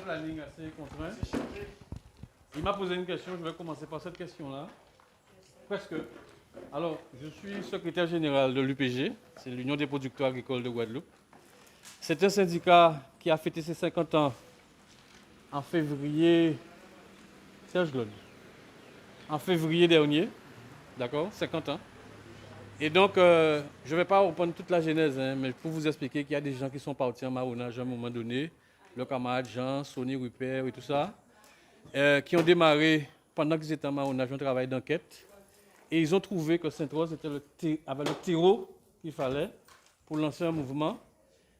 planning assez contraint. Il m'a posé une question, je vais commencer par cette question-là. Presque. Alors, je suis secrétaire général de l'UPG, c'est l'Union des producteurs agricoles de Guadeloupe. C'est un syndicat qui a fêté ses 50 ans en février, Serge Claude, en février dernier, d'accord, 50 ans. Et donc, je ne vais pas reprendre toute la genèse, mais pour vous expliquer qu'il y a des gens qui sont partis en marronnage à un moment donné, le camarade Jean, Sonny, Rupert et tout ça, qui ont démarré, pendant qu'ils étaient en marronnage, un travail d'enquête. Et ils ont trouvé que Sainte-Rose avait le terreau qu'il fallait pour lancer un mouvement.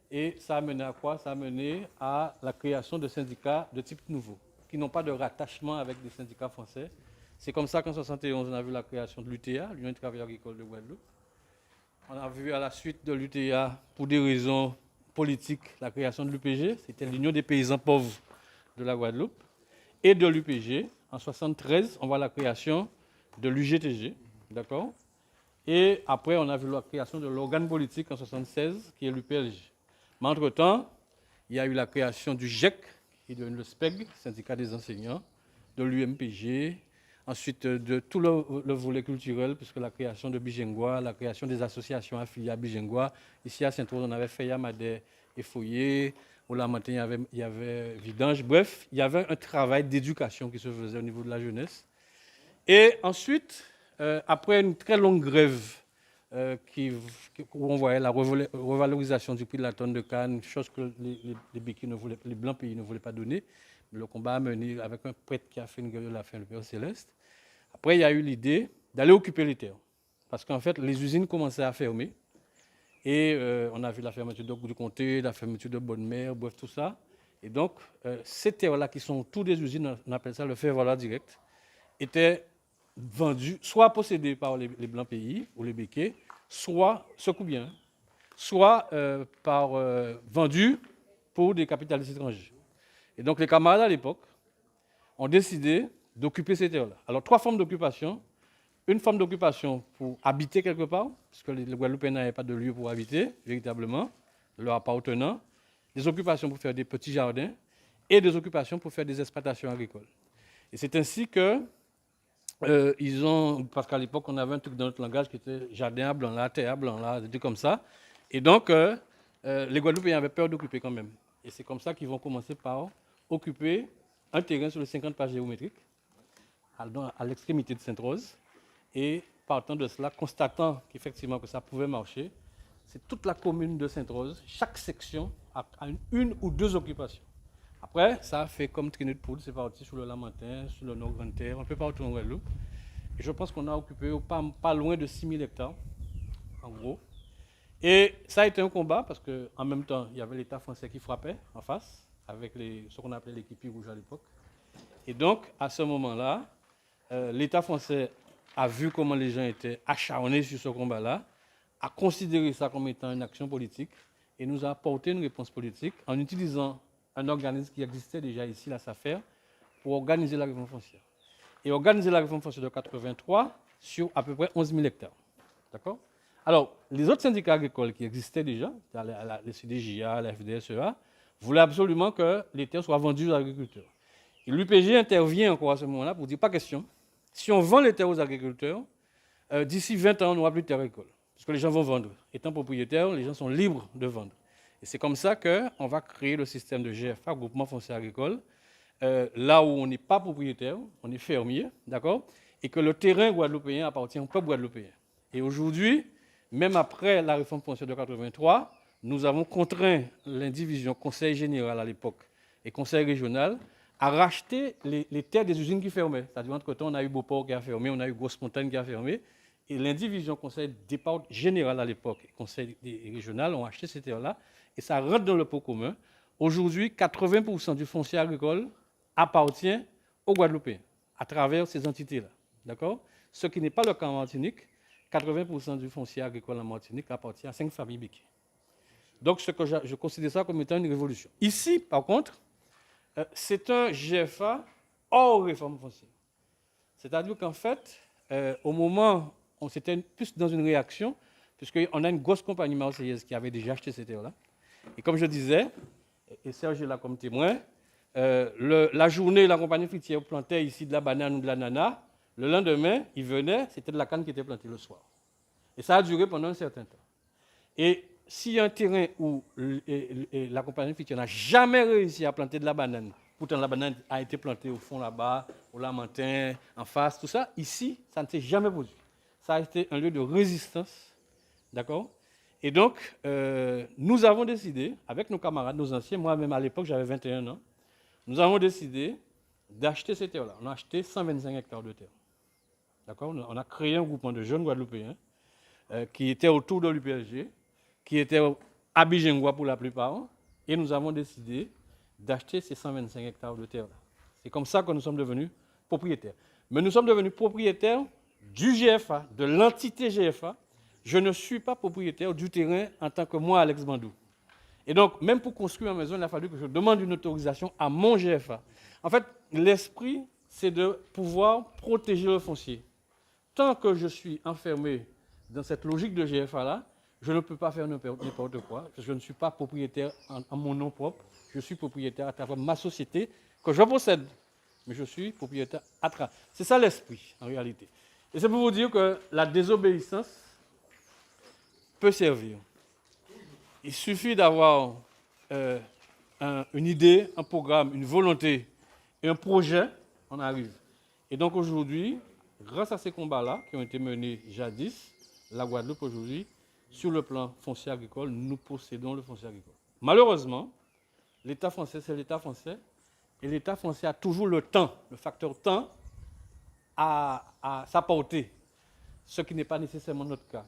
Et ça a mené à quoi? Ça a mené à la création de syndicats de type nouveau, qui n'ont pas de rattachement avec des syndicats français. C'est comme ça qu'en 1971, on a vu la création de l'UTA, l'Union des travailleurs agricoles de Guadeloupe. On a vu à la suite de l'UTA, pour des raisons politiques, la création de l'UPG, c'était l'Union des paysans pauvres de la Guadeloupe. Et de l'UPG, en 1973, on voit la création de l'UGTG, d'accord? Et après, on a vu la création de l'organe politique en 1976, qui est l'UPLG. Mais entre-temps, il y a eu la création du GEC, qui est devenu le SPEG, syndicat des enseignants, de l'UMPG, ensuite de tout le volet culturel, puisque la création de Bijengwa, la création des associations affiliées à Bijengwa. Ici à Sainte-Rose, on avait Feya, Madé et Foyer. Au Lamentin, il y avait Vidange. Bref, il y avait un travail d'éducation qui se faisait au niveau de la jeunesse. Et ensuite, après une très longue grève, où on voyait la revalorisation du prix de la tonne de canne, chose que les blancs pays ne voulaient pas donner. Le combat a mené avec un prêtre qui a fait une grève de la faim, le Père Céleste. Après, il y a eu l'idée d'aller occuper les terres. Parce qu'en fait, les usines commençaient à fermer. Et on a vu la fermeture du comté, la fermeture de Bonne-Mère, bref, tout ça. Et donc, ces terres-là, qui sont toutes des usines, on appelle ça le faire-valoir direct, étaient vendues, soit possédées par les blancs pays ou les béquets, soit, ce coup bien, soit vendues pour des capitalistes étrangers. Et donc, les camarades à l'époque ont décidé d'occuper ces terres-là. Alors, 3 formes d'occupation. Une forme d'occupation pour habiter quelque part, parce que les Guadeloupéens n'avaient pas de lieu pour habiter, véritablement, leur appartenant. Des occupations pour faire des petits jardins et des occupations pour faire des exploitations agricoles. Et c'est ainsi que parce qu'à l'époque, on avait un truc dans notre langage qui était jardin à blanc là, terre à blanc là, des trucs comme ça. Et donc, les Guadeloupéens avaient peur d'occuper quand même. Et c'est comme ça qu'ils vont commencer par occuper un terrain sur les 50 pages géométriques, à l'extrémité de Sainte-Rose. Et partant de cela, constatant qu'effectivement que ça pouvait marcher, c'est toute la commune de Sainte-Rose, chaque section a une ou 2 occupations. Après, ça a fait comme traîner de poudre, c'est parti sur le Lamentin, sur le Nord-Grande-Terre, un peu partout en Guadeloupe. Et je pense qu'on a occupé pas loin de 6000 hectares, en gros. Et ça a été un combat parce qu'en même temps, il y avait l'État français qui frappait en face, avec ce qu'on appelait l'équipe rouge à l'époque. Et donc, à ce moment-là, l'État français a vu comment les gens étaient acharnés sur ce combat-là, a considéré ça comme étant une action politique et nous a apporté une réponse politique en utilisant un organisme qui existait déjà ici, la SAFER, pour organiser la réforme foncière. Et organiser la réforme foncière de 83 sur à peu près 11 000 hectares. D'accord? Alors, les autres syndicats agricoles qui existaient déjà, les CDJA, la FDSEA, voulaient absolument que les terres soient vendues aux agriculteurs. Et l'UPG intervient encore à ce moment-là pour dire pas question. Si on vend les terres aux agriculteurs, d'ici 20 ans, on n'aura plus de terres agricoles. Parce que les gens vont vendre. Étant propriétaires, les gens sont libres de vendre. Et c'est comme ça qu'on va créer le système de GFA, Groupement foncier agricole, là où on n'est pas propriétaire, on est fermier, d'accord? Et que le terrain guadeloupéen appartient au peuple guadeloupéen. Et aujourd'hui, même après la réforme foncière de 83, nous avons contraint l'indivision Conseil général à l'époque et Conseil régional à racheter les terres des usines qui fermaient. C'est-à-dire, entre-temps, on a eu Beauport qui a fermé, on a eu Grosse-Montagne qui a fermé. Et l'indivision Conseil départ général à l'époque et Conseil régional ont acheté ces terres-là. Et ça rentre dans le pot commun. Aujourd'hui, 80% du foncier agricole appartient aux Guadeloupéens à travers ces entités-là. D'accord? Ce qui n'est pas le cas en Martinique. 80% du foncier agricole en Martinique appartient à 5 familles béquets. Donc, je considère ça comme étant une révolution. Ici, par contre, c'est un GFA hors réforme foncière. C'est-à-dire qu'en fait, au moment, on s'était plus dans une réaction, puisqu'on a une grosse compagnie marseillaise qui avait déjà acheté ces terres-là. Et comme je disais, et Serge est là comme témoin, la journée, la compagnie fruitière plantait ici de la banane ou de l'ananas. Le lendemain, ils venaient, c'était de la canne qui était plantée le soir. Et ça a duré pendant un certain temps. Et s'il y a un terrain où la compagnie fruitière n'a jamais réussi à planter de la banane, pourtant la banane a été plantée au fond là-bas, au Lamentin, en face, tout ça, ici, ça ne s'est jamais produit. Ça a été un lieu de résistance, d'accord? Et donc, nous avons décidé, avec nos camarades, nos anciens, moi-même à l'époque, j'avais 21 ans, nous avons décidé d'acheter ces terres-là. On a acheté 125 hectares de terre. D'accord? On a créé un groupement de jeunes Guadeloupéens qui étaient autour de l'UPSG, qui étaient abidjangois pour la plupart, et nous avons décidé d'acheter ces 125 hectares de terre-là. C'est comme ça que nous sommes devenus propriétaires. Mais nous sommes devenus propriétaires du GFA, de l'entité GFA. Je ne suis pas propriétaire du terrain en tant que moi, Alex Bandou. Et donc, même pour construire ma maison, il a fallu que je demande une autorisation à mon GFA. En fait, l'esprit, c'est de pouvoir protéger le foncier. Tant que je suis enfermé dans cette logique de GFA-là, je ne peux pas faire n'importe quoi, parce que je ne suis pas propriétaire en mon nom propre. Je suis propriétaire à travers ma société que je possède. Mais je suis propriétaire à travers. C'est ça l'esprit, en réalité. Et c'est pour vous dire que la désobéissance peut servir. Il suffit d'avoir une idée, un programme, une volonté et un projet, on arrive. Et donc aujourd'hui, grâce à ces combats-là qui ont été menés jadis, la Guadeloupe aujourd'hui, sur le plan foncier agricole, nous possédons le foncier agricole. Malheureusement, l'État français, c'est l'État français, et l'État français a toujours le temps, le facteur temps, à sa portée, ce qui n'est pas nécessairement notre cas.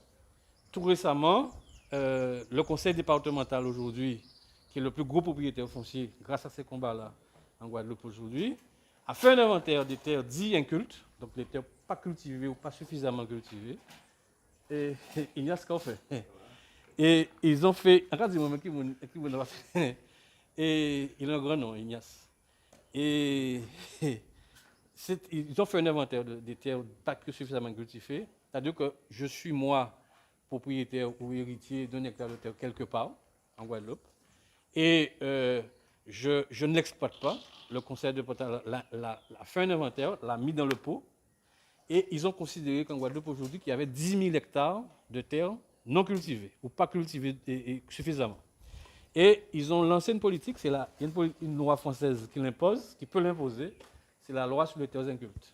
Tout récemment, le conseil départemental aujourd'hui, qui est le plus gros propriétaire foncier, grâce à ces combats-là en Guadeloupe aujourd'hui, a fait un inventaire des terres dites incultes, donc les terres pas cultivées ou pas suffisamment cultivées. Et il y a ce qu'on fait. Et ils ont fait. Et il a un grand nom, Ignace. Et ils ont fait un inventaire des terres pas suffisamment cultivées. C'est-à-dire que je suis, moi, propriétaire ou héritier d'un hectare de terre quelque part, en Guadeloupe. Et je ne l'exploite pas. Le conseil départemental l'a fait un inventaire, l'a mis dans le pot. Et ils ont considéré qu'en Guadeloupe aujourd'hui, qu'il y avait 10 000 hectares de terre non cultivées ou pas cultivées suffisamment. Et ils ont lancé une politique, il y a une loi française qui l'impose, qui peut l'imposer, c'est la loi sur les terres incultes.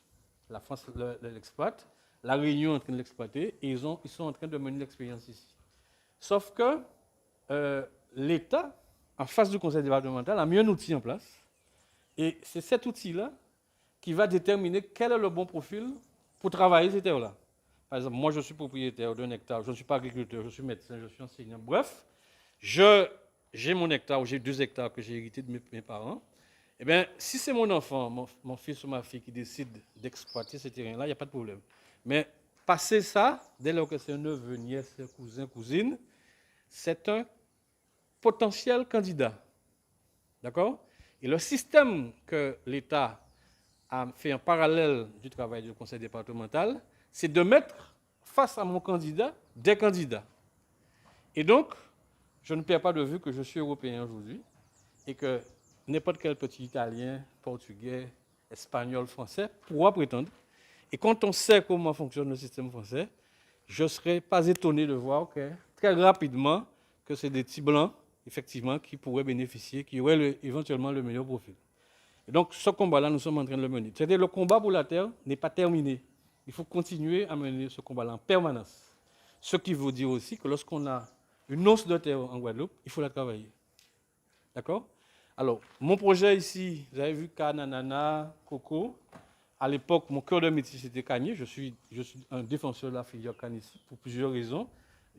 La France l'exploite, la Réunion est en train de l'exploiter, et ils sont en train de mener l'expérience ici. Sauf que l'État, en face du conseil départemental, a mis un outil en place, et c'est cet outil-là qui va déterminer quel est le bon profil pour travailler ces terres-là. Par exemple, moi, je suis propriétaire d'un hectare, je ne suis pas agriculteur, je suis médecin, je suis enseignant. Bref, j'ai mon hectare, ou j'ai 2 hectares que j'ai hérité de mes parents. Eh bien, si c'est mon enfant, mon fils ou ma fille qui décide d'exploiter ces terrains-là, il n'y a pas de problème. Mais passer ça, dès lors que c'est un neveu, nièce, cousin, cousine, c'est un potentiel candidat. D'accord? Et le système que l'État a fait en parallèle du travail du conseil départemental, c'est de mettre face à mon candidat des candidats. Et donc, je ne perds pas de vue que je suis européen aujourd'hui et que n'importe quel petit Italien, Portugais, Espagnol, Français pourra prétendre. Et quand on sait comment fonctionne le système français, je ne serais pas étonné de voir que, très rapidement que c'est des petits blancs, effectivement, qui pourraient bénéficier, qui auraient éventuellement le meilleur profil. Et donc, ce combat-là, nous sommes en train de le mener. C'est-à-dire le combat pour la terre n'est pas terminé. Il faut continuer à mener ce combat-là en permanence. Ce qui veut dire aussi que lorsqu'on a une once de terre en Guadeloupe, il faut la travailler. D'accord? Alors, mon projet ici, vous avez vu canne, ananas, coco. À l'époque, mon cœur de métier, c'était cannier. Je suis un défenseur de la filière canne ici pour plusieurs raisons.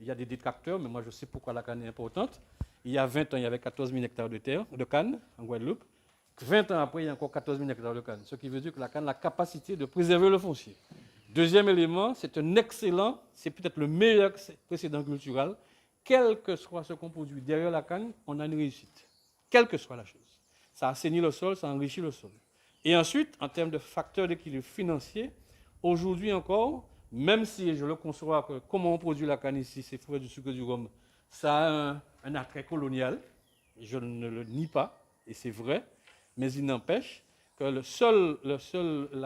Il y a des détracteurs, mais moi, je sais pourquoi la canne est importante. Il y a 20 ans, il y avait 14 000 hectares de terre, de canne en Guadeloupe. 20 ans après, il y a encore 14 000 hectares de canne. Ce qui veut dire que la canne a la capacité de préserver le foncier. Deuxième élément, c'est un excellent, c'est peut-être le meilleur précédent culturel. Quel que soit ce qu'on produit derrière la canne, on a une réussite. Quelle que soit la chose. Ça assainit le sol, ça enrichit le sol. Et ensuite, en termes de facteurs d'équilibre financier, aujourd'hui encore, même si je le conçois que comment on produit la canne ici, c'est fruit du sucre du rhum, ça a un attrait colonial, je ne le nie pas, et c'est vrai, Mais il n'empêche que la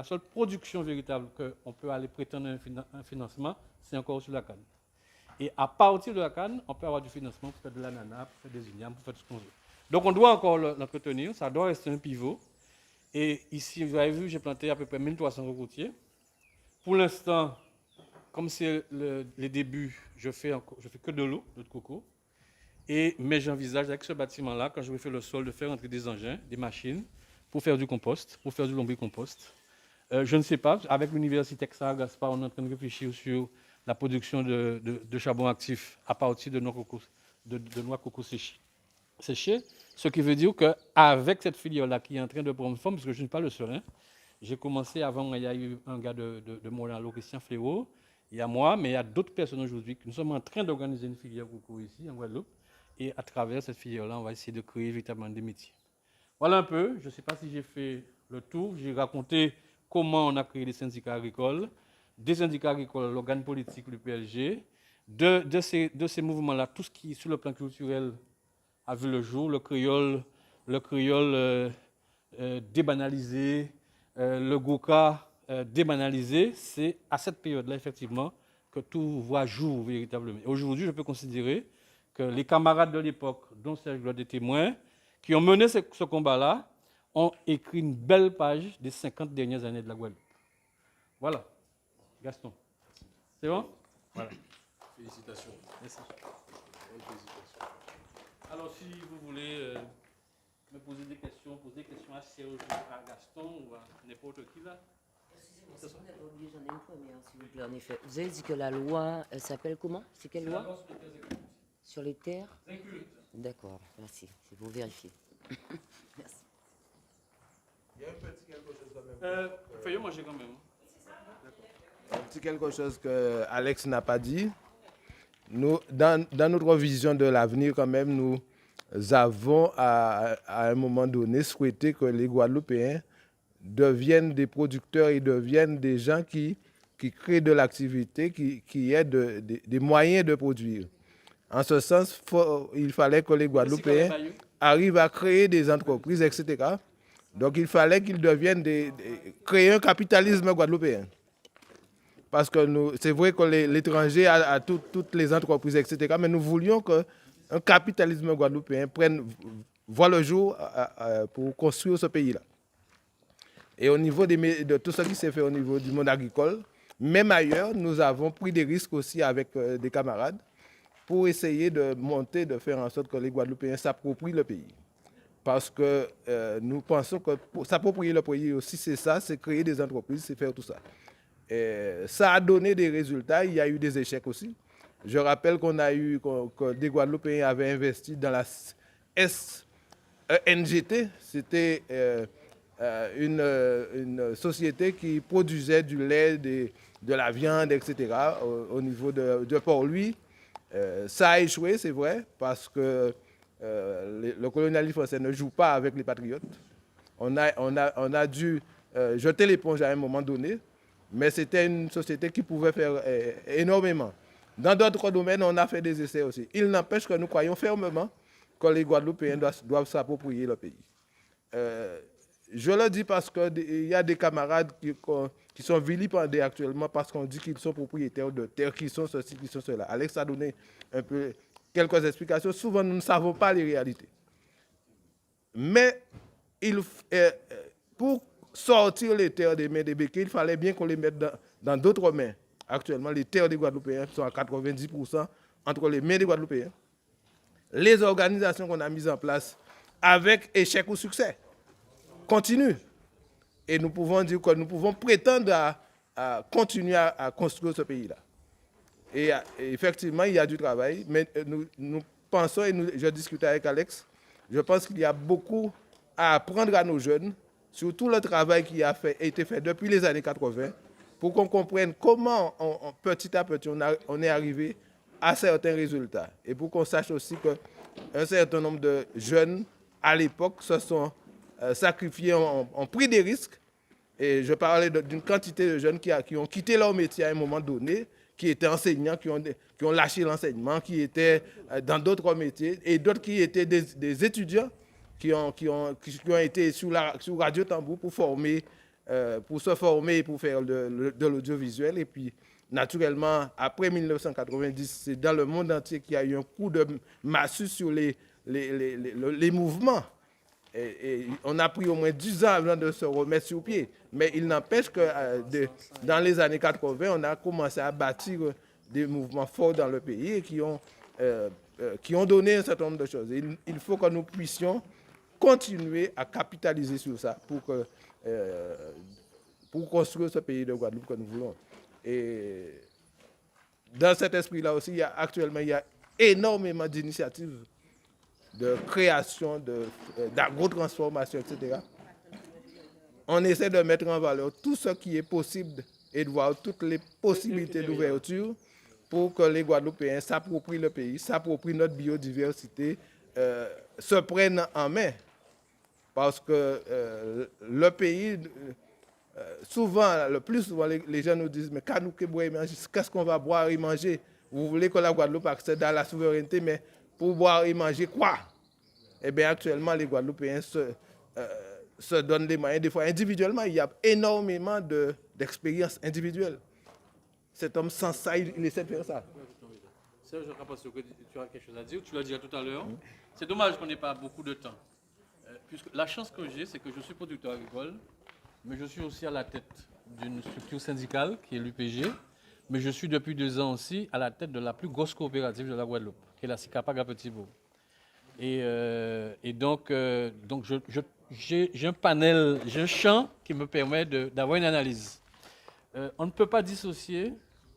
seule production véritable qu'on peut aller prétendre un financement, c'est encore sur la canne. Et à partir de la canne, on peut avoir du financement pour faire de l'ananas, pour faire des ignames, pour faire tout ce qu'on veut. Donc on doit encore l'entretenir, ça doit rester un pivot. Et ici, vous avez vu, j'ai planté à peu près 1300 cocotiers. Pour l'instant, comme c'est les débuts, je fais que de l'eau, de coco. Mais j'envisage avec ce bâtiment-là, quand je vais faire le sol, de faire entrer des engins, des machines, pour faire du compost, pour faire du lombricompost. Je ne sais pas, avec l'université Texas Gaspard, on est en train de réfléchir sur la production de charbon actif à partir de noix coco séchées. Ce qui veut dire qu'avec cette filière-là qui est en train de prendre forme, parce que je ne suis pas le seul, hein, j'ai commencé avant, il y a eu un gars de Montréal, Christian Fléau, il y a moi, mais il y a d'autres personnes aujourd'hui. Nous sommes en train d'organiser une filière coco ici, en Guadeloupe. Et à travers cette filière-là, on va essayer de créer véritablement des métiers. Voilà un peu. Je ne sais pas si j'ai fait le tour. J'ai raconté comment on a créé des syndicats agricoles, l'organe politique, le PLG. De ces mouvements-là, tout ce qui, sur le plan culturel, a vu le jour. Le créole débanalisé, le goka débanalisé. C'est à cette période-là, effectivement, que tout voit jour véritablement. Aujourd'hui, je peux considérer que les camarades de l'époque, dont Serge Gloire est témoin, qui ont mené ce combat-là, ont écrit une belle page des 50 dernières années de la Guadeloupe. Voilà. Gaston. C'est bon? Voilà. Félicitations. Merci. Félicitations. Alors, si vous voulez me poser des questions à Serge, à Gaston ou à n'importe qui là. Excusez-moi, si vous n'avez pas oublié, j'en ai une première, s'il vous plaît, en effet. Vous avez dit que la loi, elle s'appelle comment? C'est quelle loi? Sur les terres? D'accord, merci. C'est pour vérifier. Merci. Il y a un petit quelque chose quand même. Fais-le manger quand même. Un petit quelque chose que Alex n'a pas dit. Nous, dans notre vision de l'avenir, quand même, nous avons à un moment donné souhaité que les Guadeloupéens deviennent des producteurs et deviennent des gens qui créent de l'activité, qui aient des moyens de produire. En ce sens, il fallait que les Guadeloupéens arrivent à créer des entreprises, etc. Donc il fallait qu'ils deviennent créer un capitalisme guadeloupéen. Parce que c'est vrai que l'étranger a toutes les entreprises, etc. Mais nous voulions qu'un capitalisme guadeloupéen voit le jour pour construire ce pays-là. Et au niveau de tout ce qui s'est fait au niveau du monde agricole, même ailleurs, nous avons pris des risques aussi avec des camarades pour essayer de faire en sorte que les Guadeloupéens s'approprient le pays. Parce que nous pensons que pour s'approprier le pays aussi, c'est ça, c'est créer des entreprises, c'est faire tout ça. Ça a donné des résultats, il y a eu des échecs aussi. Je rappelle que des Guadeloupéens avaient investi dans la SNGT, c'était une société qui produisait du lait, de la viande, etc. au niveau de Port-Louis. Ça a échoué, c'est vrai, parce que le colonialisme français ne joue pas avec les patriotes. On a dû jeter l'éponge à un moment donné, mais c'était une société qui pouvait faire énormément. Dans d'autres domaines, on a fait des essais aussi. Il n'empêche que nous croyons fermement que les Guadeloupéens doivent s'approprier le pays. Je le dis parce qu'il y a des camarades qui sont vilipendés actuellement parce qu'on dit qu'ils sont propriétaires de terres, qui sont ceci, qui sont cela. Alex a donné un peu quelques explications. Souvent, nous ne savons pas les réalités. Mais pour sortir les terres des mains des béquets, il fallait bien qu'on les mette dans d'autres mains. Actuellement, les terres des Guadeloupéens sont à 90% entre les mains des Guadeloupéens. Les organisations qu'on a mises en place avec échec ou succès continuent. Et nous pouvons dire que nous pouvons prétendre à continuer à construire ce pays-là. Et effectivement, il y a du travail, mais nous pensons, et je discutais avec Alex, je pense qu'il y a beaucoup à apprendre à nos jeunes sur tout le travail qui a été fait depuis les années 80 pour qu'on comprenne comment petit à petit on est arrivé à certains résultats. Et pour qu'on sache aussi qu'un certain nombre de jeunes à l'époque se sont sacrifiés, ont pris des risques. Et je parlais d'une quantité de jeunes qui ont quitté leur métier à un moment donné, qui étaient enseignants, qui ont lâché l'enseignement, qui étaient dans d'autres métiers, et d'autres qui étaient des étudiants qui ont été sur Radio Tambour pour se former et pour faire de l'audiovisuel. Et puis, naturellement, après 1990, c'est dans le monde entier qu'il y a eu un coup de massue sur les mouvements. Et on a pris au moins 10 ans avant de se remettre sur pied. Mais il n'empêche que dans les années 80, on a commencé à bâtir des mouvements forts dans le pays et qui ont donné un certain nombre de choses. Il faut que nous puissions continuer à capitaliser sur ça pour construire ce pays de Guadeloupe que nous voulons. Et dans cet esprit-là aussi, actuellement, il y a énormément d'initiatives de création, d'agro-transformation, etc. On essaie de mettre en valeur tout ce qui est possible et de voir toutes les possibilités d'ouverture pour que les Guadeloupéens s'approprient le pays, s'approprient notre biodiversité, se prennent en main. Parce que le pays, le plus souvent, les gens nous disent, mais qu'est-ce qu'on va boire et manger? Vous voulez que la Guadeloupe accède à la souveraineté, mais pour boire et manger quoi? Eh bien, actuellement, les Guadeloupéens se donnent les moyens. Des fois, individuellement, il y a énormément d'expériences individuelles. Cet homme, sans ça, il essaie de faire ça. Serge, je ne sais pas si tu as quelque chose à dire. Tu l'as dit tout à l'heure. C'est dommage qu'on n'ait pas beaucoup de temps. Puisque la chance que j'ai, c'est que je suis producteur agricole, mais je suis aussi à la tête d'une structure syndicale qui est l'UPG. Mais je suis depuis 2 ans aussi à la tête de la plus grosse coopérative de la Guadeloupe, qui est la SICAPAG à Petit-Bourg. Et donc j'ai un panel, j'ai un champ qui me permet d'avoir une analyse. On ne peut pas dissocier,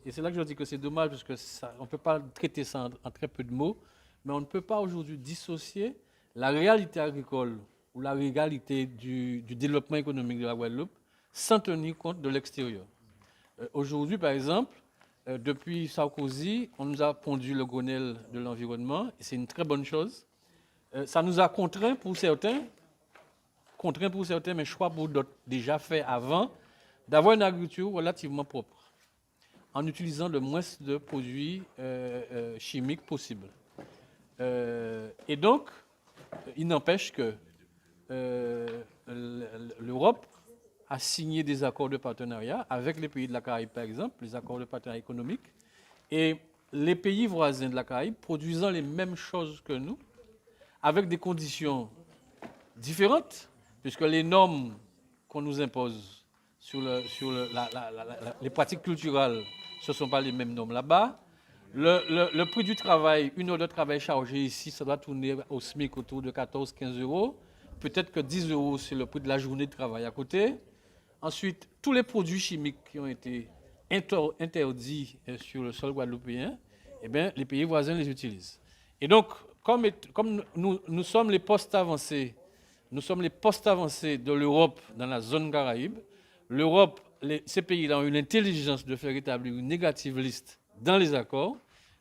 et c'est là que je dis que c'est dommage, parce que on ne peut pas traiter ça en très peu de mots, mais on ne peut pas aujourd'hui dissocier la réalité agricole ou la réalité du développement économique de la Guadeloupe sans tenir compte de l'extérieur. Aujourd'hui, par exemple, depuis Sarkozy, on nous a pondu le Grenelle de l'environnement, et c'est une très bonne chose. Ça nous a contraints pour certains, mais choix pour d'autres déjà fait avant, d'avoir une agriculture relativement propre, en utilisant le moins de produits chimiques possibles. Et donc, il n'empêche que l'Europe a signé des accords de partenariat avec les pays de la Caraïbe, par exemple, les accords de partenariat économique, et les pays voisins de la Caraïbe produisant les mêmes choses que nous, avec des conditions différentes, puisque les normes qu'on nous impose sur les pratiques culturelles, ce ne sont pas les mêmes normes là-bas. Le prix du travail, une heure de travail chargée ici, ça doit tourner au SMIC autour de 14-15 euros. Peut-être que 10 euros, c'est le prix de la journée de travail à côté. Ensuite, tous les produits chimiques qui ont été interdits sur le sol guadeloupéen, eh bien, les pays voisins les utilisent. Et donc, comme nous sommes les postes avancés, de l'Europe dans la zone Caraïbe, l'Europe, ces pays-là ont eu l'intelligence de faire établir une négative liste dans les accords.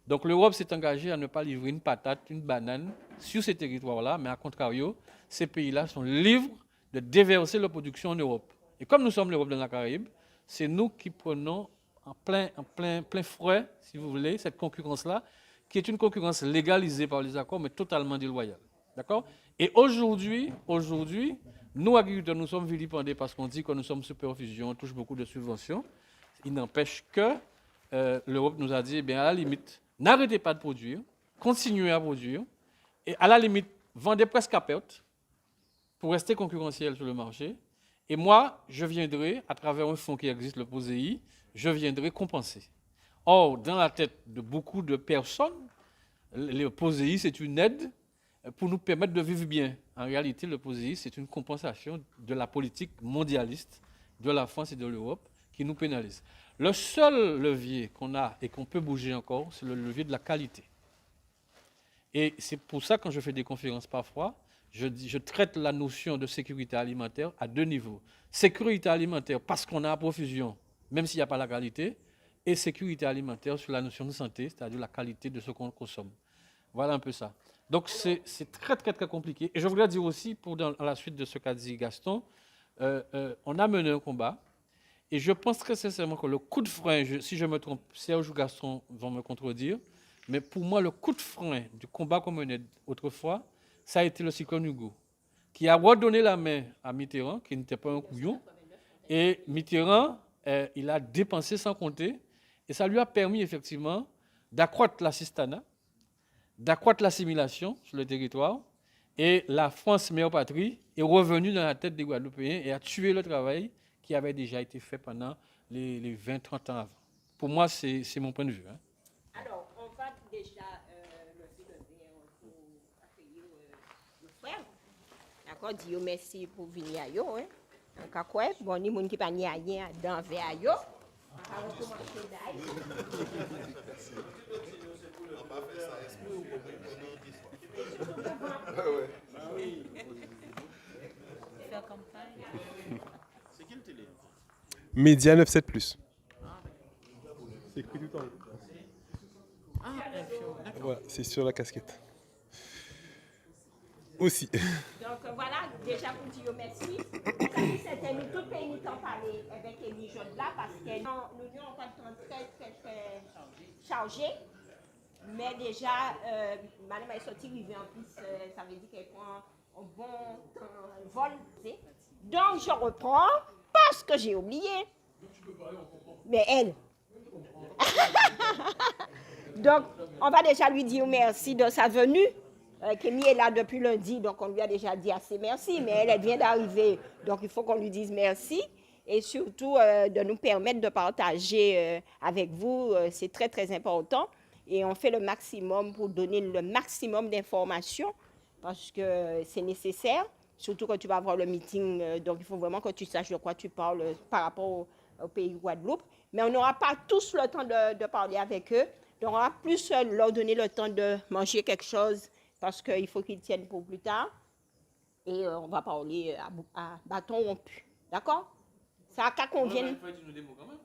Donc l'Europe s'est engagée à ne pas livrer une patate, une banane sur ces territoires-là, mais à contrario, ces pays-là sont libres de déverser leur production en Europe. Et comme nous sommes l'Europe dans la Caraïbe, c'est nous qui prenons en plein fouet, si vous voulez, cette concurrence-là, qui est une concurrence légalisée par les accords, mais totalement déloyale. D'accord? Et aujourd'hui, nous, agriculteurs, nous sommes vilipendés parce qu'on dit que nous sommes sous perfusion, on touche beaucoup de subventions. Il n'empêche que l'Europe nous a dit, eh bien, à la limite, n'arrêtez pas de produire, continuez à produire, et à la limite, vendez presque à perte pour rester concurrentiel sur le marché. Et moi, je viendrai, à travers un fonds qui existe, le POSEI, je viendrai compenser. Or, dans la tête de beaucoup de personnes, le POSEI, c'est une aide pour nous permettre de vivre bien. En réalité, le POSEI, c'est une compensation de la politique mondialiste de la France et de l'Europe qui nous pénalise. Le seul levier qu'on a et qu'on peut bouger encore, c'est le levier de la qualité. Et c'est pour ça, quand je fais des conférences parfois, je traite la notion de sécurité alimentaire à 2 niveaux. Sécurité alimentaire parce qu'on a à profusion, même s'il n'y a pas la qualité, et sécurité alimentaire sur la notion de santé, c'est-à-dire la qualité de ce qu'on consomme. Voilà un peu ça. Donc c'est très, très, très compliqué. Et je voudrais dire aussi, à la suite de ce qu'a dit Gaston, on a mené un combat. Et je pense très sincèrement que le coup de frein, si je me trompe, Serge ou Gaston vont me contredire, mais pour moi, le coup de frein du combat qu'on menait autrefois, ça a été le cyclone Hugo. qui a redonné la main à Mitterrand, qui n'était pas un couillon. Et Mitterrand, il a dépensé sans compter. Et ça lui a permis effectivement d'accroître l'assistanat, d'accroître l'assimilation sur le territoire. Et la France, mère patrie, est revenue dans la tête des Guadeloupéens et a tué le travail qui avait déjà été fait pendant les 20-30 ans avant. Pour moi, c'est mon point de vue. Hein. Alors, on va déjà lever le verre pour accueillir le frère. D'accord, Dieu merci pour venir à yo. Hein. En cas quoi, bon, ni moun qui pas ni rien dans verre à yo. On va recommencer d'ailleurs. C'est quelle télé? Média 97 plus. C'est écrit tout en haut. Ah, d'accord. Voilà, c'est sur la casquette. Aussi. Donc voilà, déjà pour dire merci. C'était nous tout pays temps parler avec Élie Jaune là parce que nous n'avons pas de temps très chargé. Mais déjà, madame est sortie arrivée en plus, ça veut dire qu'elle prend un bon temps, un vol. Donc je reprends parce que j'ai oublié. Mais elle. Donc on va déjà lui dire merci de sa venue. Kémy est là depuis lundi, donc on lui a déjà dit assez merci, mais elle vient d'arriver, donc il faut qu'on lui dise merci et surtout de nous permettre de partager avec vous, c'est très très important et on fait le maximum pour donner le maximum d'informations parce que c'est nécessaire, surtout quand tu vas avoir le meeting, donc il faut vraiment que tu saches de quoi tu parles par rapport au pays Guadeloupe, mais on n'aura pas tous le temps de parler avec eux, donc on va plus leur donner le temps de manger quelque chose parce qu'il faut qu'ils tiennent pour plus tard. Et on va parler à bâton rompu. D'accord? Ça a qu'à convienne.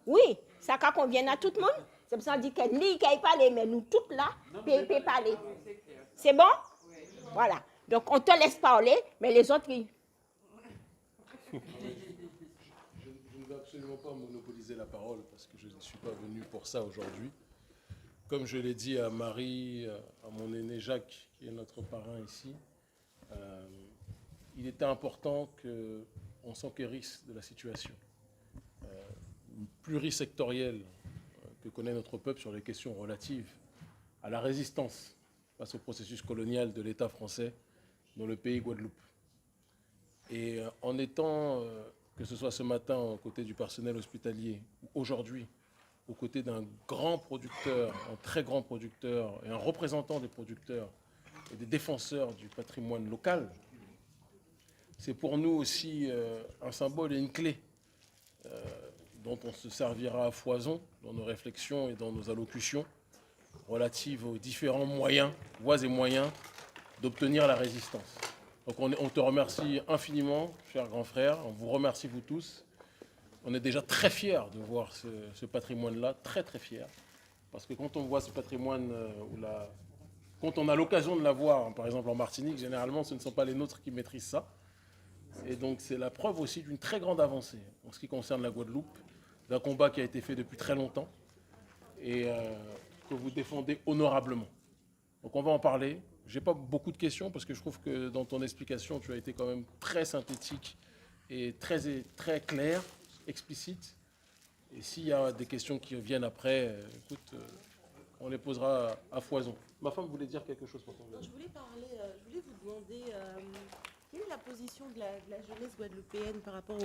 Oui, ça a qu'à convienne à tout le monde. C'est pour ça qu'on dit que lui, qu'il parle, mais nous toutes là, peut parler. C'est bon? Voilà. Donc on te laisse parler, mais les autres, ils... Je ne vais absolument pas monopoliser la parole parce que je ne suis pas venu pour ça aujourd'hui. Comme je l'ai dit à Marie, à mon aîné Jacques, qui est notre parrain ici, il était important qu'on s'enquérisse de la situation plurisectorielle que connaît notre peuple sur les questions relatives à la résistance face au processus colonial de l'État français dans le pays Guadeloupe. Et en étant, que ce soit ce matin aux côtés du personnel hospitalier, ou aujourd'hui, aux côtés d'un grand producteur, un très grand producteur et un représentant des producteurs et des défenseurs du patrimoine local, c'est pour nous aussi un symbole et une clé dont on se servira à foison dans nos réflexions et dans nos allocutions relatives aux différents moyens, voies et moyens d'obtenir la résistance. Donc on te remercie infiniment, cher grand frère, on vous remercie vous tous. On est déjà très fiers de voir ce patrimoine-là, très très fiers. Parce que quand on voit ce patrimoine, quand on a l'occasion de la voir, par exemple en Martinique, généralement ce ne sont pas les nôtres qui maîtrisent ça. Et donc c'est la preuve aussi d'une très grande avancée en ce qui concerne la Guadeloupe, d'un combat qui a été fait depuis très longtemps et que vous défendez honorablement. Donc on va en parler. Je n'ai pas beaucoup de questions parce que je trouve que dans ton explication, tu as été quand même très synthétique et très clair. Explicite. Et s'il y a des questions qui viennent après, écoute, on les posera à foison. Ma femme voulait dire quelque chose pour toi. Je voulais vous demander quelle est la position de la jeunesse guadeloupéenne par rapport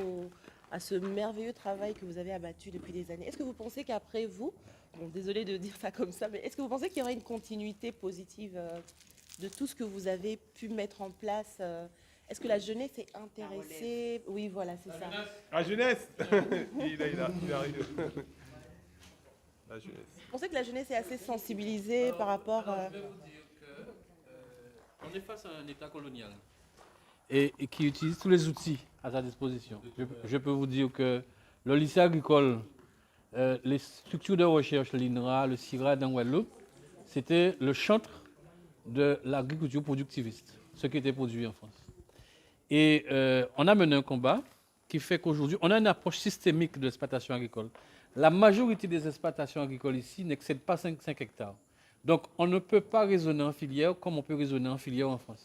à ce merveilleux travail que vous avez abattu depuis des années. Est-ce que vous pensez qu'après vous, bon, désolé de dire ça comme ça, mais est-ce que vous pensez qu'il y aura une continuité positive de tout ce que vous avez pu mettre en place Est-ce que la jeunesse est intéressée? Oui, voilà, c'est ça. La jeunesse. il arrive. La jeunesse. Vous pensez que la jeunesse est assez sensibilisée par rapport Je vais vous dire qu'on est face à un État colonial et qui utilise tous les outils à sa disposition. Je peux vous dire que le lycée agricole, les structures de recherche, l'INRA, le CIRA dans Guadeloupe, c'était le chantre de l'agriculture productiviste, ce qui était produit en France. Et on a mené un combat qui fait qu'aujourd'hui, on a une approche systémique de l'exploitation agricole. La majorité des exploitations agricoles ici n'excèdent pas 5 hectares. Donc, on ne peut pas raisonner en filière comme on peut raisonner en filière en France.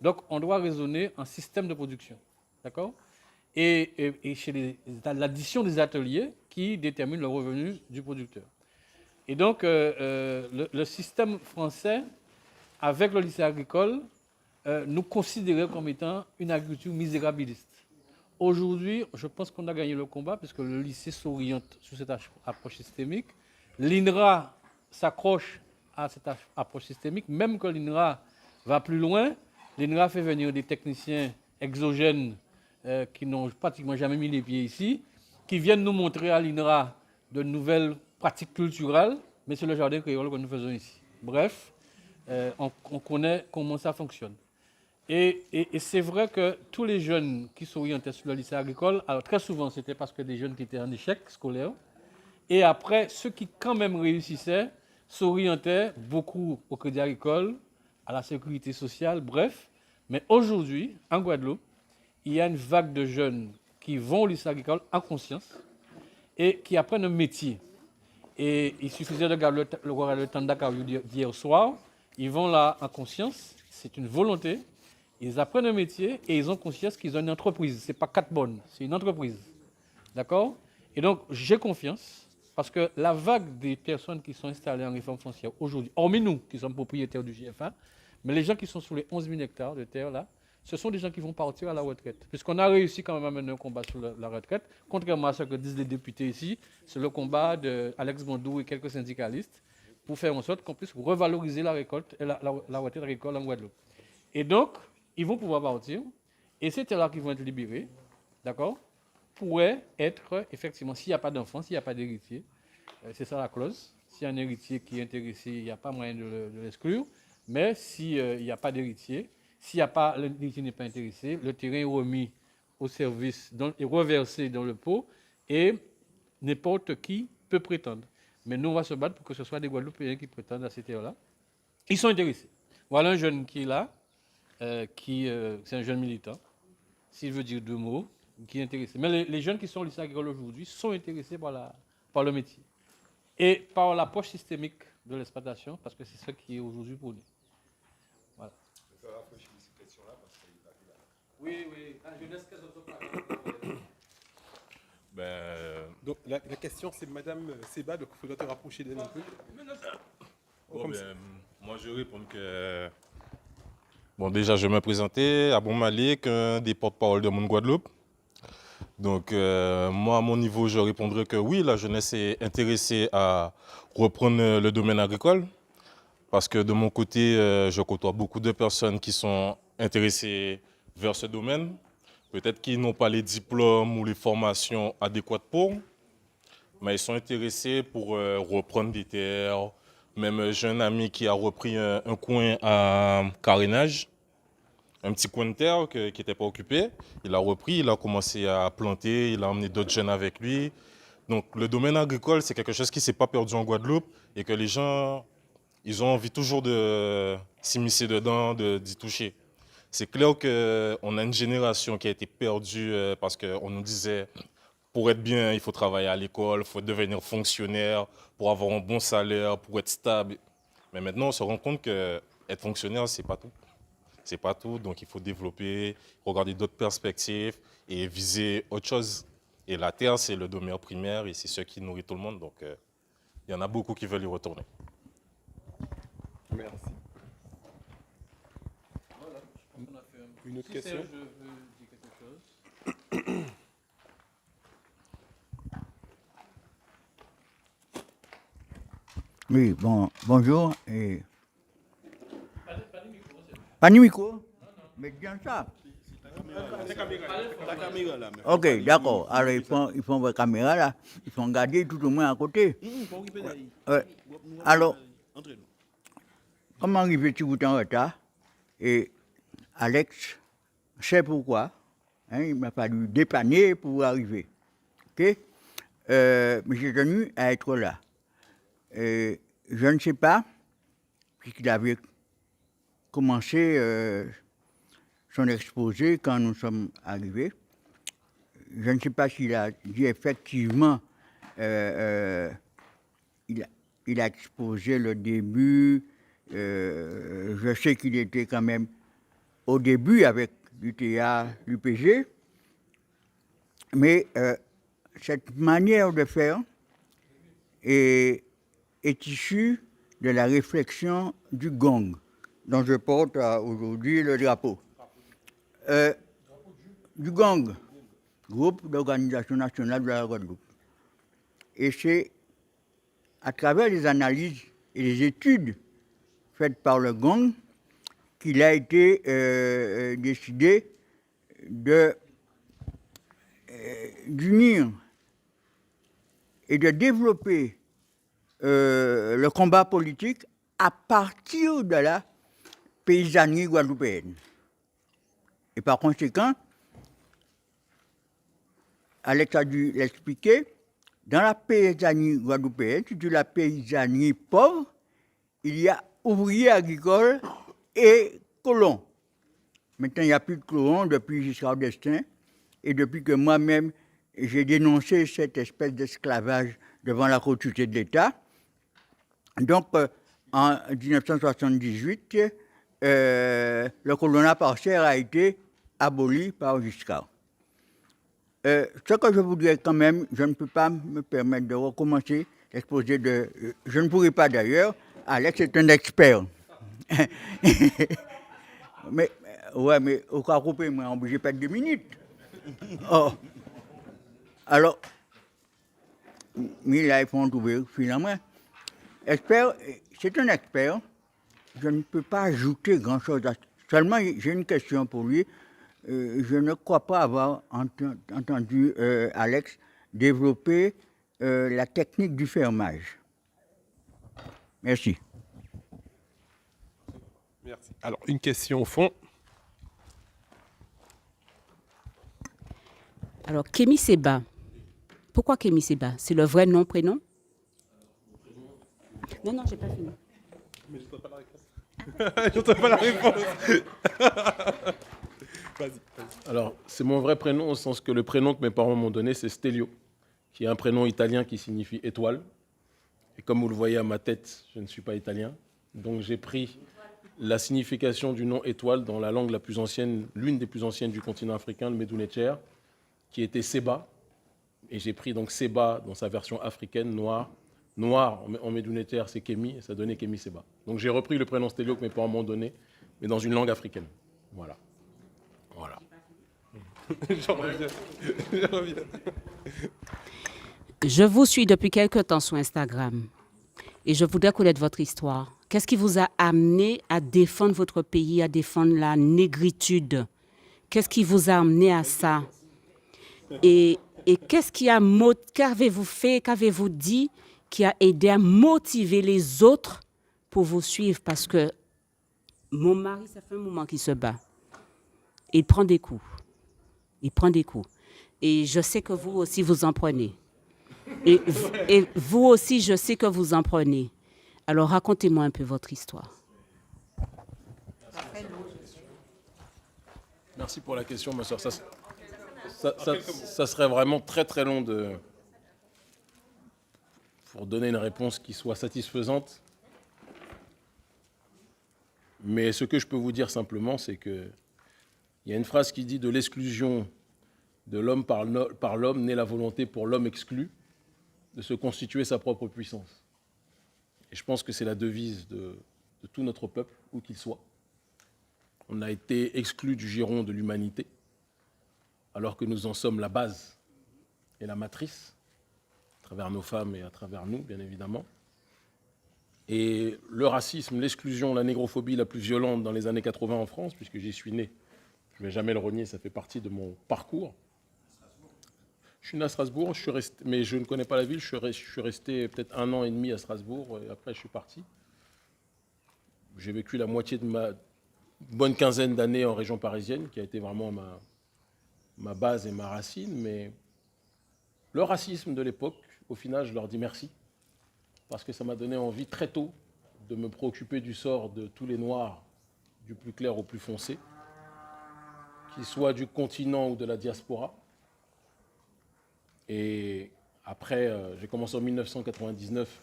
Donc, on doit raisonner en système de production. D'accord? Et chez l'addition des ateliers qui déterminent le revenu du producteur. Et donc, le système français, avec le lycée agricole, nous considérait comme étant une agriculture misérabiliste. Aujourd'hui, je pense qu'on a gagné le combat puisque le lycée s'oriente sur cette approche systémique. L'INRA s'accroche à cette approche systémique, même que l'INRA va plus loin. L'INRA fait venir des techniciens exogènes qui n'ont pratiquement jamais mis les pieds ici, qui viennent nous montrer à l'INRA de nouvelles pratiques culturelles, mais c'est le jardin créole que nous faisons ici. Bref, on connaît comment ça fonctionne. Et c'est vrai que tous les jeunes qui s'orientaient sur le lycée agricole, alors très souvent c'était parce que des jeunes qui étaient en échec scolaire, et après ceux qui quand même réussissaient s'orientaient beaucoup au crédit agricole, à la sécurité sociale, bref. Mais aujourd'hui, en Guadeloupe, il y a une vague de jeunes qui vont au lycée agricole en conscience et qui apprennent un métier. Et il suffisait de regarder le temps d'hier soir, ils vont là en conscience, c'est une volonté. Ils apprennent un métier et ils ont conscience qu'ils ont une entreprise. Ce n'est pas 4 bonnes, c'est une entreprise. D'accord? Et donc, j'ai confiance parce que la vague des personnes qui sont installées en réforme foncière aujourd'hui, hormis nous qui sommes propriétaires du GFA, mais les gens qui sont sur les 11 000 hectares de terre là, ce sont des gens qui vont partir à la retraite. Puisqu'on a réussi quand même à mener un combat sur la retraite, contrairement à ce que disent les députés ici, c'est le combat d'Alex Bondou et quelques syndicalistes pour faire en sorte qu'on puisse revaloriser la récolte et la retraite agricole en Guadeloupe. Et donc, ils vont pouvoir partir, et ces terres-là qui vont être libérées, d'accord, pourraient être, effectivement, s'il n'y a pas d'enfant, s'il n'y a pas d'héritier, c'est ça la clause, s'il y a un héritier qui est intéressé, il n'y a pas moyen de l'exclure, mais s'il n'y a pas d'héritier, l'héritier n'est pas intéressé, le terrain est remis au service, est reversé dans le pot, et n'importe qui peut prétendre. Mais nous, on va se battre pour que ce soit des Guadeloupéens qui prétendent à ces terres-là. Ils sont intéressés. Voilà un jeune qui est là, c'est un jeune militant, s'il veut dire 2 mots, qui est intéressé. Mais les jeunes qui sont au lycée agricole aujourd'hui sont intéressés par le métier et par l'approche systémique de l'exploitation, parce que c'est ce qui est aujourd'hui pour nous. Voilà. Oui, la jeunesse, qu'est-ce que Donc la question c'est Madame Seba, donc il faudra te rapprocher d'elle un peu. Moi je réponds que... Bon, déjà, je vais me présenter, Abou Malik, un des porte-parole de Moun Guadeloupe. Donc, moi, à mon niveau, je répondrai que oui, la jeunesse est intéressée à reprendre le domaine agricole. Parce que de mon côté, je côtoie beaucoup de personnes qui sont intéressées vers ce domaine. Peut-être qu'ils n'ont pas les diplômes ou les formations adéquates pour, mais ils sont intéressés pour reprendre des terres. Même j'ai un ami qui a repris un coin à carénage, un petit coin de terre qui n'était pas occupé. Il a repris, il a commencé à planter, il a emmené d'autres jeunes avec lui. Donc le domaine agricole, c'est quelque chose qui ne s'est pas perdu en Guadeloupe et que les gens, ils ont envie toujours de s'immiscer dedans, d'y toucher. C'est clair qu'on a une génération qui a été perdue parce qu'on nous disait pour être bien, il faut travailler à l'école, il faut devenir fonctionnaire, pour avoir un bon salaire, pour être stable. Mais maintenant, on se rend compte qu'être fonctionnaire, ce n'est pas tout. C'est pas tout, donc il faut développer, regarder d'autres perspectives et viser autre chose. Et la terre, c'est le domaine primaire et c'est ce qui nourrit tout le monde. Donc, il y en a beaucoup qui veulent y retourner. Merci. Voilà. Une autre question. Je veux dire quelque chose. Oui, bonjour. Pas de micro? Mais bien ça. La caméra là. Ok, d'accord. Alors, ils font votre caméra là. Ils font garder tout au moins à côté. Alors, comment arriver si vous êtes en retard? Et Alex sait pourquoi. Hein, il m'a fallu dépanner pour arriver. Ok? Mais j'ai tenu à être là. Je ne sais pas, puisqu'il avait commencé son exposé quand nous sommes arrivés. Je ne sais pas s'il a dit effectivement, il a exposé le début. Je sais qu'il était quand même au début avec l'UTA, l'UPG, mais cette manière de faire est issue de la réflexion du GONG, dont je porte aujourd'hui le drapeau. Du GONG, Groupe d'Organisation Nationale de la Guadeloupe. Et c'est à travers les analyses et les études faites par le GONG qu'il a été décidé d'unir et de développer le combat politique à partir de la paysannerie guadeloupéenne. Et par conséquent, Alex a dû l'expliquer, dans la paysannerie guadeloupéenne, c'est la paysannerie pauvre, il y a ouvriers agricoles et colons. Maintenant, il n'y a plus de colons depuis Giscard d'Estaing et depuis que moi-même, j'ai dénoncé cette espèce d'esclavage devant la Cour de justice de l'État. Donc, en 1978, le colonat partiel a été aboli par Giscard. Ce que je voudrais quand même, je ne peux pas me permettre de recommencer l'exposé de... je ne pourrai pas d'ailleurs, Alex est un expert. mais au cas où je suis obligé de perdre 2 minutes. Oh. Alors, mais là, il faut en trouver finalement. Expert, c'est un expert. Je ne peux pas ajouter grand-chose. Seulement, j'ai une question pour lui. Je ne crois pas avoir entendu Alex développer la technique du fermage. Merci. Merci. Alors, une question au fond. Alors, Kémy Séba. Pourquoi Kémy Séba? C'est le vrai nom, prénom? Non, j'ai pas fini. Mais je ne pas la réponse. Je ne pas la réponse. Vas-y. Alors, c'est mon vrai prénom au sens que le prénom que mes parents m'ont donné, c'est Stelio, qui est un prénom italien qui signifie étoile. Et comme vous le voyez à ma tête, je ne suis pas italien. Donc, j'ai pris la signification du nom étoile dans la langue la plus ancienne, l'une des plus anciennes du continent africain, le Medunetcher, qui était Seba. Et j'ai pris donc Seba dans sa version africaine, noir. Noir en Medunetcher, c'est Kémy, et ça donnait Kémy Séba. Donc j'ai repris le prénom Stelio que mes parents m'ont donné, mais dans une langue africaine. Voilà. Voilà. J'en reviens. Je vous suis depuis quelque temps sur Instagram et je voudrais connaître votre histoire. Qu'est-ce qui vous a amené à défendre votre pays, à défendre la négritude? Qu'est-ce qui vous a amené à ça? Et qu'est-ce qui a qu'avez-vous fait, qu'avez-vous dit qui a aidé à motiver les autres pour vous suivre? Parce que mon mari, ça fait un moment qu'il se bat. Il prend des coups. Il prend des coups. Et je sais que vous aussi, vous en prenez. Et vous aussi, je sais que vous en prenez. Alors, racontez-moi un peu votre histoire. Merci pour la question, ma soeur. Ça serait vraiment très très long pour donner une réponse qui soit satisfaisante. Mais ce que je peux vous dire simplement, c'est qu'il y a une phrase qui dit « De l'exclusion de l'homme par l'homme naît la volonté pour l'homme exclu de se constituer sa propre puissance ». Et je pense que c'est la devise de tout notre peuple, où qu'il soit. On a été exclus du giron de l'humanité, alors que nous en sommes la base et la matrice, à travers nos femmes et à travers nous, bien évidemment. Et le racisme, l'exclusion, la négrophobie la plus violente dans les années 80 en France, puisque j'y suis né, je ne vais jamais le renier, ça fait partie de mon parcours. Je suis né à Strasbourg, mais je ne connais pas la ville, je suis resté peut-être 1 an et demi à Strasbourg, et après je suis parti. J'ai vécu la moitié de ma bonne quinzaine d'années en région parisienne, qui a été vraiment ma base et ma racine, mais le racisme de l'époque, au final, je leur dis merci, parce que ça m'a donné envie très tôt de me préoccuper du sort de tous les Noirs, du plus clair au plus foncé, qu'ils soient du continent ou de la diaspora. Et après, j'ai commencé en 1999.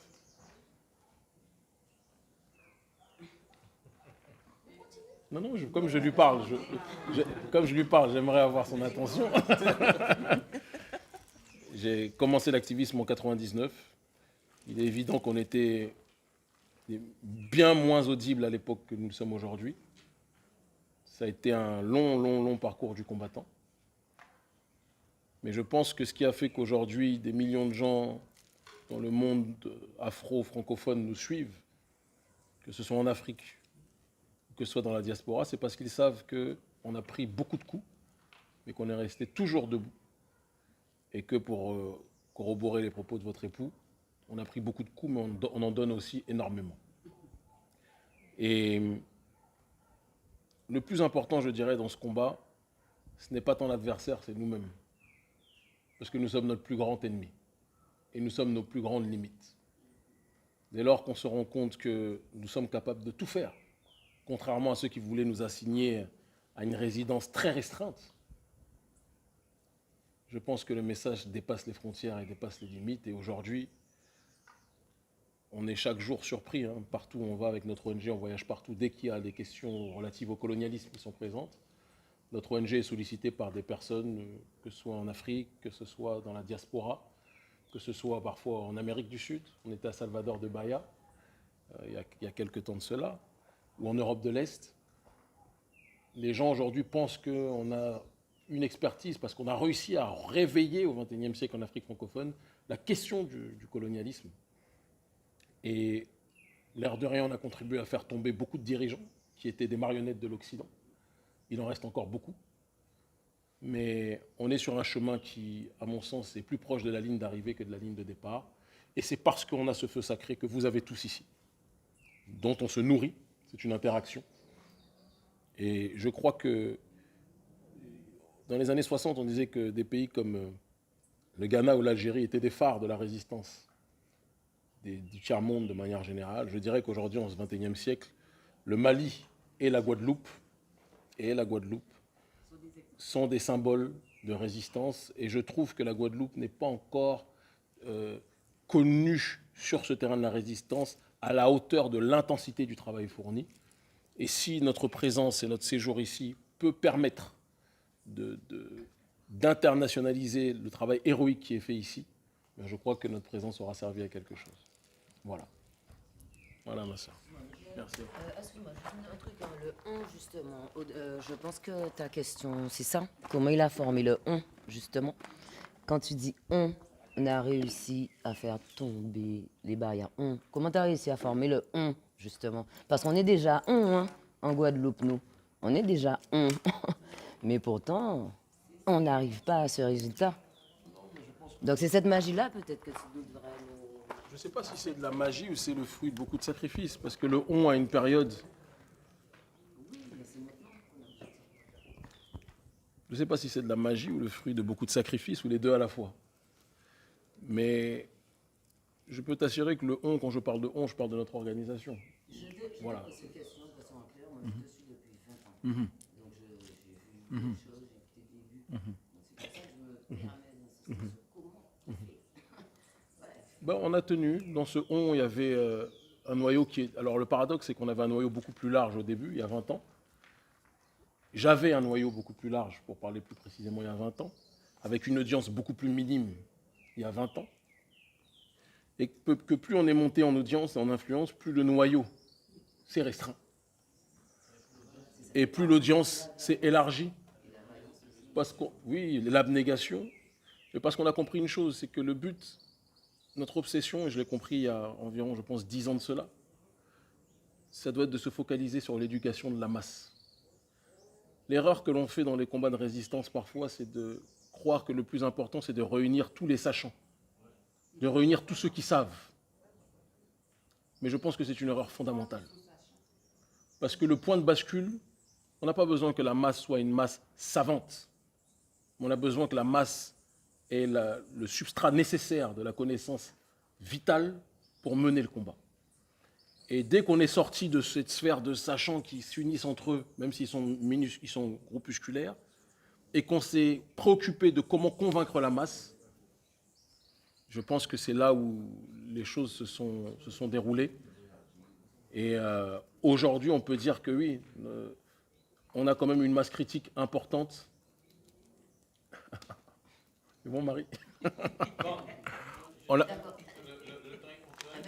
Non, non, comme je lui parle, comme je lui parle, j'aimerais avoir son attention. J'ai commencé l'activisme en 99. Il est évident qu'on était bien moins audibles à l'époque que nous le sommes aujourd'hui. Ça a été un long parcours du combattant. Mais je pense que ce qui a fait qu'aujourd'hui, des millions de gens dans le monde afro-francophone nous suivent, que ce soit en Afrique, que ce soit dans la diaspora, c'est parce qu'ils savent qu'on a pris beaucoup de coups, mais qu'on est resté toujours debout. Et que pour corroborer les propos de votre époux, on a pris beaucoup de coups, mais on en donne aussi énormément. Et le plus important, je dirais, dans ce combat, ce n'est pas tant l'adversaire, c'est nous-mêmes. Parce que nous sommes notre plus grand ennemi. Et nous sommes nos plus grandes limites. Dès lors qu'on se rend compte que nous sommes capables de tout faire, contrairement à ceux qui voulaient nous assigner à une résidence très restreinte, je pense que le message dépasse les frontières et dépasse les limites. Et aujourd'hui, on est chaque jour surpris. Partout où on va avec notre ONG, on voyage partout. Dès qu'il y a des questions relatives au colonialisme qui sont présentes, notre ONG est sollicitée par des personnes, que ce soit en Afrique, que ce soit dans la diaspora, que ce soit parfois en Amérique du Sud. On était à Salvador de Bahia il y a quelques temps de cela, ou en Europe de l'Est. Les gens aujourd'hui pensent qu'on a une expertise parce qu'on a réussi à réveiller au XXIe siècle en Afrique francophone la question du colonialisme. Et l'air de rien, on a contribué à faire tomber beaucoup de dirigeants qui étaient des marionnettes de l'Occident. Il en reste encore beaucoup. Mais on est sur un chemin qui, à mon sens, est plus proche de la ligne d'arrivée que de la ligne de départ. Et c'est parce qu'on a ce feu sacré que vous avez tous ici, dont on se nourrit. C'est une interaction. Et je crois que dans les années 60, on disait que des pays comme le Ghana ou l'Algérie étaient des phares de la résistance du tiers-monde de manière générale. Je dirais qu'aujourd'hui, en ce XXIe siècle, le Mali et la Guadeloupe sont des symboles de résistance. Et je trouve que la Guadeloupe n'est pas encore connue sur ce terrain de la résistance à la hauteur de l'intensité du travail fourni. Et si notre présence et notre séjour ici peut permettre d'internationaliser le travail héroïque qui est fait ici, je crois que notre présence aura servi à quelque chose. Voilà. Voilà, ma soeur. Merci. Excuse-moi, juste un truc, le on, justement. Je pense que ta question, c'est ça? Comment il a formé le on, justement? Quand tu dis on a réussi à faire tomber les barrières, comment tu as réussi à former le on, justement? Parce qu'on est déjà on, en Guadeloupe, nous. On est déjà on. Mais pourtant, on n'arrive pas à ce résultat. Donc c'est cette magie-là, peut-être, que tu devrais nous... Je ne sais pas si c'est de la magie ou c'est le fruit de beaucoup de sacrifices, parce que le on a une période... Je ne sais pas si c'est de la magie ou le fruit de beaucoup de sacrifices, ou les deux à la fois. Mais je peux t'assurer que le on, quand je parle de on, je parle de notre organisation. Voilà. Ces questions de façon claire, moi je te suis depuis 20 ans. Donc j'ai vu des choses, j'ai écouté des débuts. Donc c'est pour ça que je me permets d'insister sur comment on fait. On a tenu. Dans ce on, il y avait un noyau qui est... Alors le paradoxe, c'est qu'on avait un noyau beaucoup plus large au début, il y a 20 ans. J'avais un noyau beaucoup plus large, pour parler plus précisément, il y a 20 ans, avec une audience beaucoup plus minime il y a 20 ans. Et que plus on est monté en audience et en influence, plus le noyau s'est restreint. Et plus l'audience s'est élargie. Parce que, oui, l'abnégation, mais parce qu'on a compris une chose, c'est que le but, notre obsession, et je l'ai compris il y a environ, je pense, 10 ans de cela, ça doit être de se focaliser sur l'éducation de la masse. L'erreur que l'on fait dans les combats de résistance parfois, c'est de croire que le plus important, c'est de réunir tous les sachants, de réunir tous ceux qui savent. Mais je pense que c'est une erreur fondamentale. Parce que le point de bascule, on n'a pas besoin que la masse soit une masse savante. On a besoin que la masse ait le substrat nécessaire de la connaissance vitale pour mener le combat. Et dès qu'on est sorti de cette sphère de sachants qui s'unissent entre eux, même s'ils sont groupusculaires, et qu'on s'est préoccupé de comment convaincre la masse, je pense que c'est là où les choses se sont déroulées. Et aujourd'hui, on peut dire que oui, on a quand même une masse critique importante. C'est bon, Marie? On a...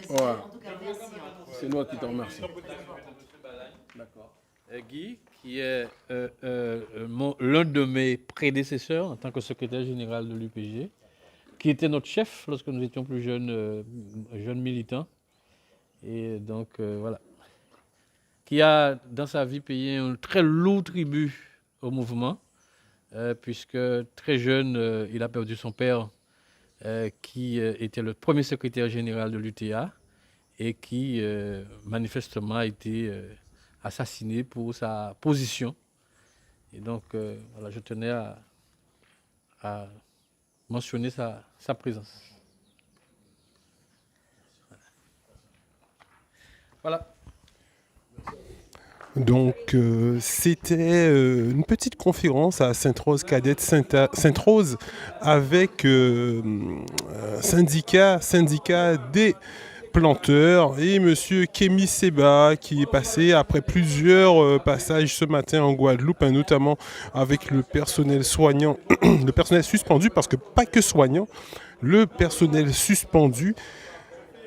Voilà. C'est moi qui te remercie. D'accord. Guy, qui est l'un de mes prédécesseurs en tant que secrétaire général de l'UPG, qui était notre chef lorsque nous étions plus jeunes, jeunes militants. Et donc, voilà. Qui a, dans sa vie, payé un très lourd tribut au mouvement, puisque très jeune, il a perdu son père, qui était le premier secrétaire général de l'UTA et qui, manifestement, a été assassiné pour sa position. Et donc, voilà, je tenais à mentionner sa présence. Voilà. Donc, c'était une petite conférence à Sainte-Rose Cadette Sainte-Rose avec syndicat des planteurs et monsieur Kémy Seba qui est passé après plusieurs passages ce matin en Guadeloupe, notamment avec le personnel soignant, le personnel suspendu, parce que pas que soignant, le personnel suspendu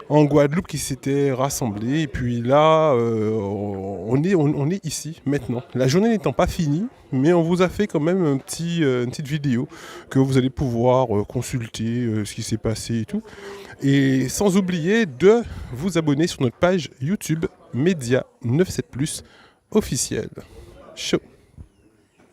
en Guadeloupe qui s'était rassemblé. Et puis là, on est ici maintenant. La journée n'étant pas finie, mais on vous a fait quand même une petite vidéo que vous allez pouvoir consulter ce qui s'est passé et tout. Et sans oublier de vous abonner sur notre page YouTube Média 97+ officiel. Ciao.